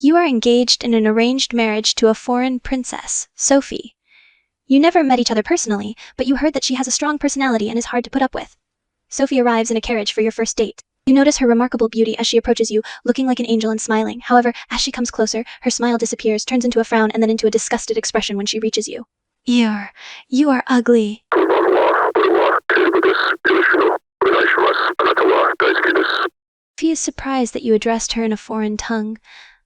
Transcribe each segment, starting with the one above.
You are engaged in an arranged marriage to a foreign princess, Sophie. You never met each other personally, but you heard that she has a strong personality and is hard to put up with. Sophie arrives in a carriage for your first date. You notice her remarkable beauty as she approaches you, looking like an angel and smiling. However, as she comes closer, her smile disappears, turns into a frown, and then into a disgusted expression when she reaches you. You are ugly. Sophie is surprised that you addressed her in a foreign tongue,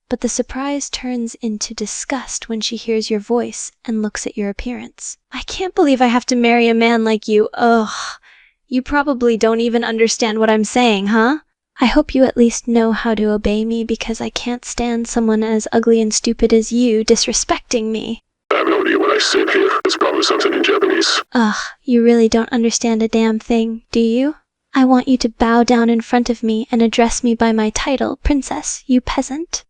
but the surprise turns into disgust when she hears your voice and looks at your appearance. I can't believe I have to marry a man like you. Ugh. You probably don't even understand what I'm saying, huh? I hope you at least know how to obey me, because I can't stand someone as ugly and stupid as you disrespecting me. I have no idea what I said here. It's probably something in Japanese. Ugh, you really don't understand a damn thing, do you? I want you to bow down in front of me and address me by my title, Princess, you peasant.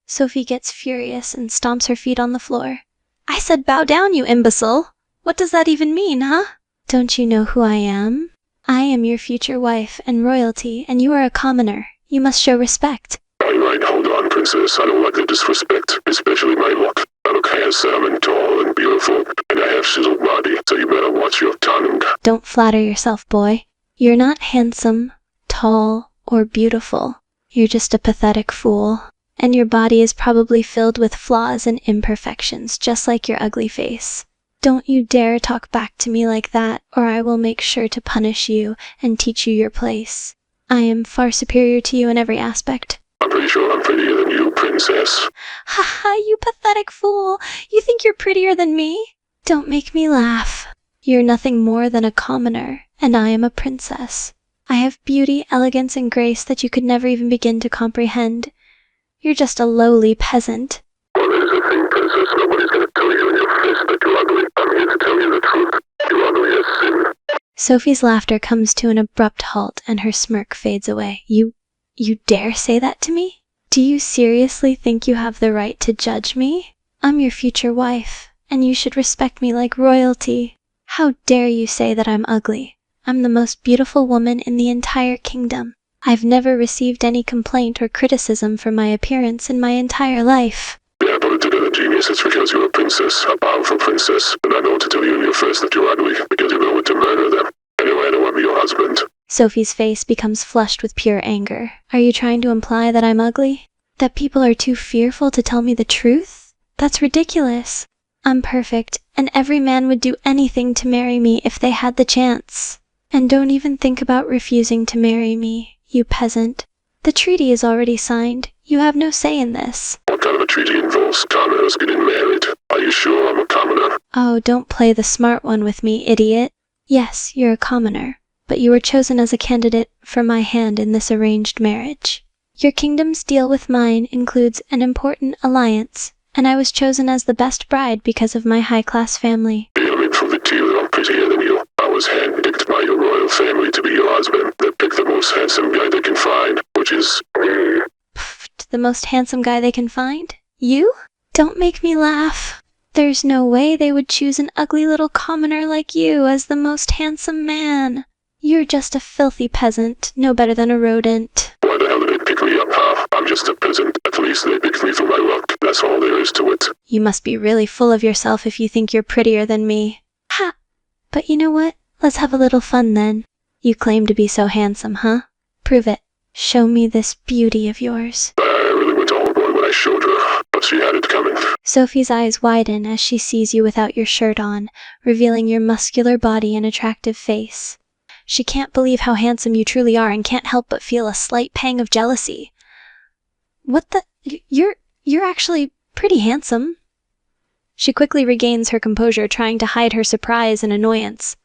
Sophie gets furious and stomps her feet on the floor. I said bow down, you imbecile. What does that even mean, huh? Don't you know who I am? I am your future wife and royalty, and you are a commoner. You must show respect. Right, hold on, princess. I don't like the disrespect, especially my look. I look handsome and tall and beautiful, and I have chiseled body, so you better watch your tongue. Don't flatter yourself, boy. You're not handsome, tall, or beautiful. You're just a pathetic fool. And your body is probably filled with flaws and imperfections, just like your ugly face. Don't you dare talk back to me like that, or I will make sure to punish you and teach you your place. I am far superior to you in every aspect. I'm pretty sure I'm prettier than you, princess. Ha ha, you pathetic fool! You think you're prettier than me? Don't make me laugh. You're nothing more than a commoner, and I am a princess. I have beauty, elegance, and grace that you could never even begin to comprehend. You're just a lowly peasant. Well, there's the thing, princess. Nobody's gonna tell you in your face that you're ugly. I'm here to tell you the truth. You're ugly as sin. Sophie's laughter comes to an abrupt halt, and her smirk fades away. You dare say that to me? Do you seriously think you have the right to judge me? I'm your future wife, and you should respect me like royalty. How dare you say that I'm ugly? I'm the most beautiful woman in the entire kingdom. I've never received any complaint or criticism for my appearance in my entire life. Yeah, put it together, genius. It's because you're a princess, a powerful princess, and I know what to tell you in your face that you're ugly, because you know what to murder them. Anyway, I don't want to be your husband. Sophie's face becomes flushed with pure anger. Are you trying to imply that I'm ugly? That people are too fearful to tell me the truth? That's ridiculous. I'm perfect, and every man would do anything to marry me if they had the chance. And don't even think about refusing to marry me, you peasant. The treaty is already signed. You have no say in this. What kind of a treaty involves commoners getting married? Are you sure I'm a commoner? Oh, don't play the smart one with me, idiot. Yes, you're a commoner, but you were chosen as a candidate for my hand in this arranged marriage. Your kingdom's deal with mine includes an important alliance, and I was chosen as the best bride because of my high-class family. You mean from the deal that I'm prettier than you? I was handpicked by your royal family to be your husband. They picked the most handsome guy they can find, which is me. Pfft, the most handsome guy they can find? You? Don't make me laugh. There's no way they would choose an ugly little commoner like you as the most handsome man. You're just a filthy peasant, no better than a rodent. Why the hell did they pick me up, huh? I'm just a peasant. At least they picked me for my luck. That's all there is to it. You must be really full of yourself if you think you're prettier than me. Ha! But you know what? Let's have a little fun then. You claim to be so handsome, huh? Prove it. Show me this beauty of yours. I really went overboard when I showed her, but she had it coming. Sophie's eyes widen as she sees you without your shirt on, revealing your muscular body and attractive face. She can't believe how handsome you truly are and can't help but feel a slight pang of jealousy. What the? You're actually pretty handsome. She quickly regains her composure, trying to hide her surprise and annoyance.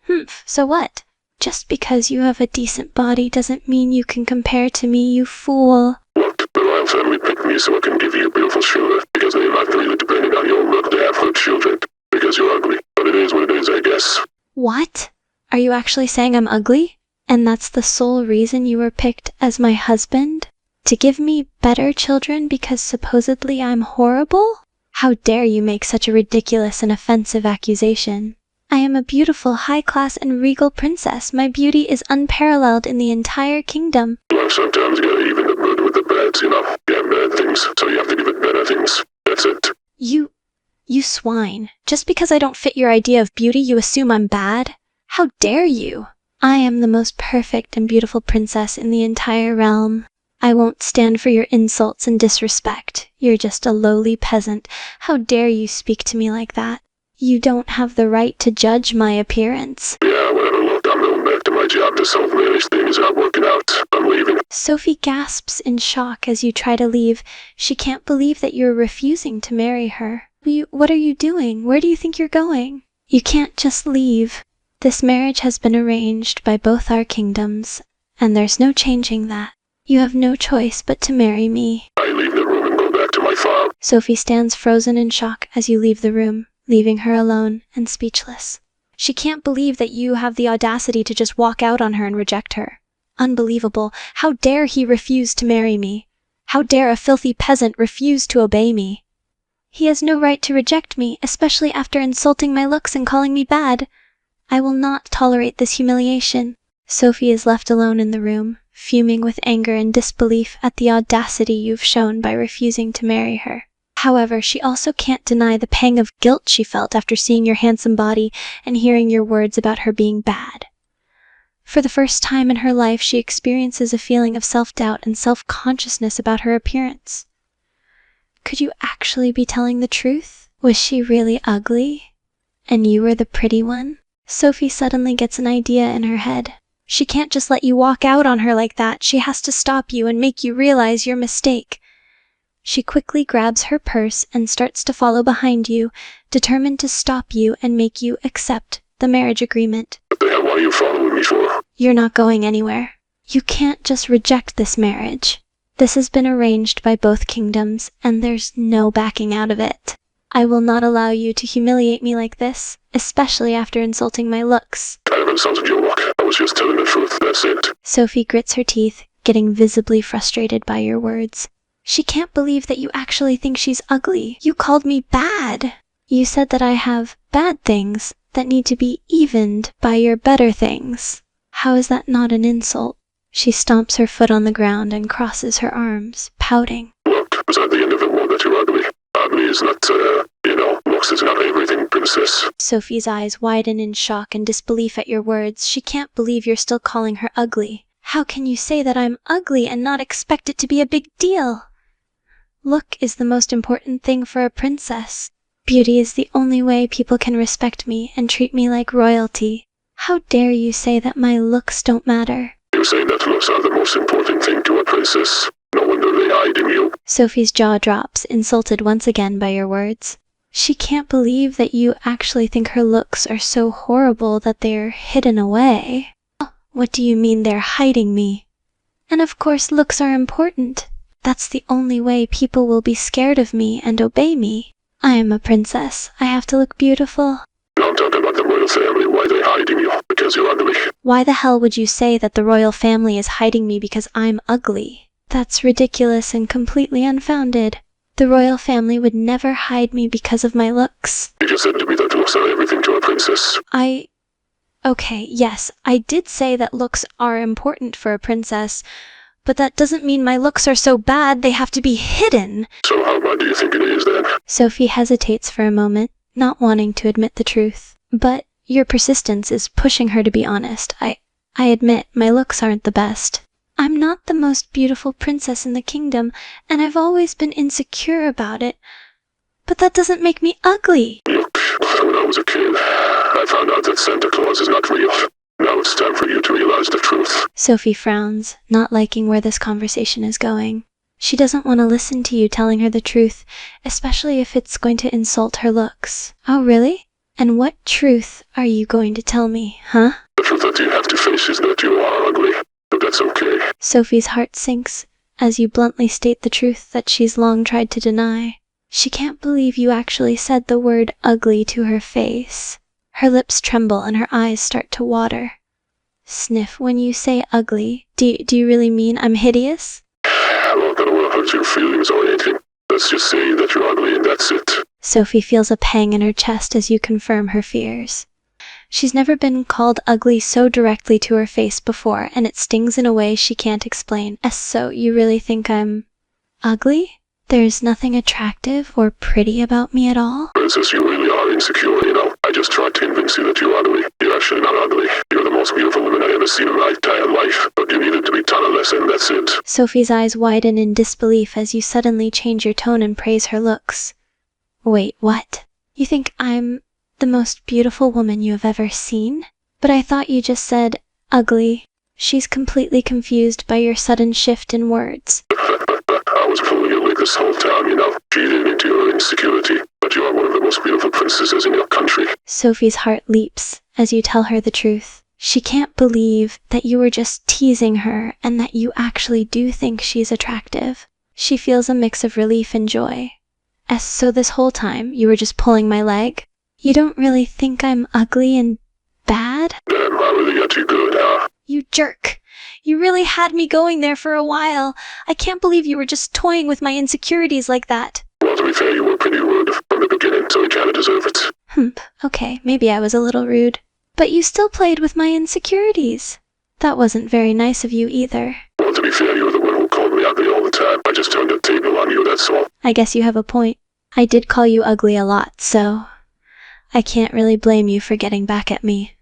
Humph, so what? Just because you have a decent body doesn't mean you can compare to me, you fool. Look, the royal family picked me so I can give you beautiful children, because they're not really depending on your look to have her children, because you're ugly. But it is what it is, I guess. What? Are you actually saying I'm ugly? And that's the sole reason you were picked as my husband? To give me better children because supposedly I'm horrible? How dare you make such a ridiculous and offensive accusation? I am a beautiful, high-class, and regal princess. My beauty is unparalleled in the entire kingdom. Look, sometimes you gotta even the good with the bad, you know. Can't things, so you have to give it better things. That's it. You swine. Just because I don't fit your idea of beauty, you assume I'm bad? How dare you? I am the most perfect and beautiful princess in the entire realm. I won't stand for your insults and disrespect. You're just a lowly peasant. How dare you speak to me like that? You don't have the right to judge my appearance. Yeah, whatever, look, I'm going back to my job. This whole marriage thing is not working out. I'm leaving. Sophie gasps in shock as you try to leave. She can't believe that you're refusing to marry her. What are you doing? Where do you think you're going? You can't just leave. This marriage has been arranged by both our kingdoms, and there's no changing that. You have no choice but to marry me. I leave the room and go back to my farm. Sophie stands frozen in shock as you leave the room, leaving her alone and speechless. She can't believe that you have the audacity to just walk out on her and reject her. Unbelievable. How dare he refuse to marry me? How dare a filthy peasant refuse to obey me? He has no right to reject me, especially after insulting my looks and calling me bad. I will not tolerate this humiliation. Sophie is left alone in the room, fuming with anger and disbelief at the audacity you've shown by refusing to marry her. However, she also can't deny the pang of guilt she felt after seeing your handsome body and hearing your words about her being bad. For the first time in her life, she experiences a feeling of self-doubt and self-consciousness about her appearance. Could you actually be telling the truth? Was she really ugly? And you were the pretty one? Sophie suddenly gets an idea in her head. She can't just let you walk out on her like that. She has to stop you and make you realize your mistake. She quickly grabs her purse and starts to follow behind you, determined to stop you and make you accept the marriage agreement. What the hell are you following me for? You're not going anywhere. You can't just reject this marriage. This has been arranged by both kingdoms, and there's no backing out of it. I will not allow you to humiliate me like this, especially after insulting my looks. I haven't insulted your look. I was just telling the truth, that's it. Sophie grits her teeth, getting visibly frustrated by your words. She can't believe that you actually think she's ugly. You called me bad. You said that I have bad things that need to be evened by your better things. How is that not an insult? She stomps her foot on the ground and crosses her arms, pouting. Look, was at the end of it all that you're ugly. Ugly is not, looks is not everything, princess. Sophie's eyes widen in shock and disbelief at your words. She can't believe you're still calling her ugly. How can you say that I'm ugly and not expect it to be a big deal? Look is the most important thing for a princess. Beauty is the only way people can respect me and treat me like royalty. How dare you say that my looks don't matter? You're saying that looks are the most important thing to a princess. No wonder they hide in you. Sophie's jaw drops, insulted once again by your words. She can't believe that you actually think her looks are so horrible that they're hidden away. What do you mean they're hiding me? And of course looks are important. That's the only way people will be scared of me and obey me. I am a princess. I have to look beautiful. No, I'm talking about the royal family. Why they hiding you? Because you're ugly. Why the hell would you say that the royal family is hiding me because I'm ugly? That's ridiculous and completely unfounded. The royal family would never hide me because of my looks. You just said to me that looks are everything to a princess. Okay, yes, I did say that looks are important for a princess, but that doesn't mean my looks are so bad they have to be hidden. So how bad do you think it is then? Sophie hesitates for a moment, not wanting to admit the truth. But your persistence is pushing her to be honest. I admit my looks aren't the best. I'm not the most beautiful princess in the kingdom, and I've always been insecure about it. But that doesn't make me ugly. Look, when I was a kid, I found out that Santa Claus is not real. Now it's time for you to realize the truth. Sophie frowns, not liking where this conversation is going. She doesn't want to listen to you telling her the truth, especially if it's going to insult her looks. Oh, really? And what truth are you going to tell me, huh? The truth that you have to face is that you are ugly, but that's okay. Sophie's heart sinks as you bluntly state the truth that she's long tried to deny. She can't believe you actually said the word ugly to her face. Her lips tremble and her eyes start to water. Sniff, when you say ugly, do you really mean I'm hideous? Look, I don't want to hurt your feelings or anything. Let's just say that you're ugly and that's it. Sophie feels a pang in her chest as you confirm her fears. She's never been called ugly so directly to her face before, and it stings in a way she can't explain. So you really think I'm ugly? There's nothing attractive or pretty about me at all? Princess, you really are insecure, you know. I just tried to convince you that you're ugly. You're actually not ugly. You're the most beautiful woman I ever seen in my entire life. But you needed to be taught a lesson, that's it. Sophie's eyes widen in disbelief as you suddenly change your tone and praise her looks. Wait, what? You think I'm the most beautiful woman you have ever seen? But I thought you just said ugly. She's completely confused by your sudden shift in words. I was fooling you like this whole time, you know. Cheating into your insecurity. But you are one of the most beautiful princesses in your country. Sophie's heart leaps as you tell her the truth. She can't believe that you were just teasing her and that you actually do think she's attractive. She feels a mix of relief and joy. So this whole time, you were just pulling my leg? You don't really think I'm ugly and bad? Damn, I really got you good, huh? You jerk. You really had me going there for a while. I can't believe you were just toying with my insecurities like that. Well, to be fair, you were pretty rude from the beginning, so you kinda deserve it. Okay, maybe I was a little rude. But you still played with my insecurities. That wasn't very nice of you either. Well, to be fair, you were the one who called me ugly all the time. I just turned the table on you, that's all. I guess you have a point. I did call you ugly a lot, so I can't really blame you for getting back at me.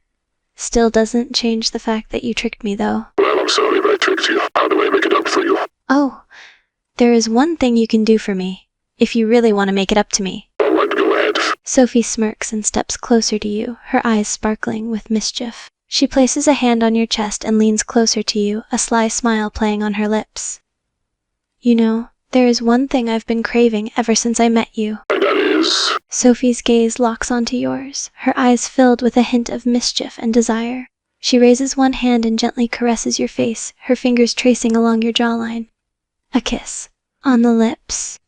Still doesn't change the fact that you tricked me, though. Well, I'm sorry that I tricked you. How do I make it up for you? Oh, there is one thing you can do for me, if you really want to make it up to me. All right, go ahead. Sophie smirks and steps closer to you, her eyes sparkling with mischief. She places a hand on your chest and leans closer to you, a sly smile playing on her lips. You know, there is one thing I've been craving ever since I met you. And that is... Sophie's gaze locks onto yours, her eyes filled with a hint of mischief and desire. She raises one hand and gently caresses your face, her fingers tracing along your jawline. A kiss. On the lips.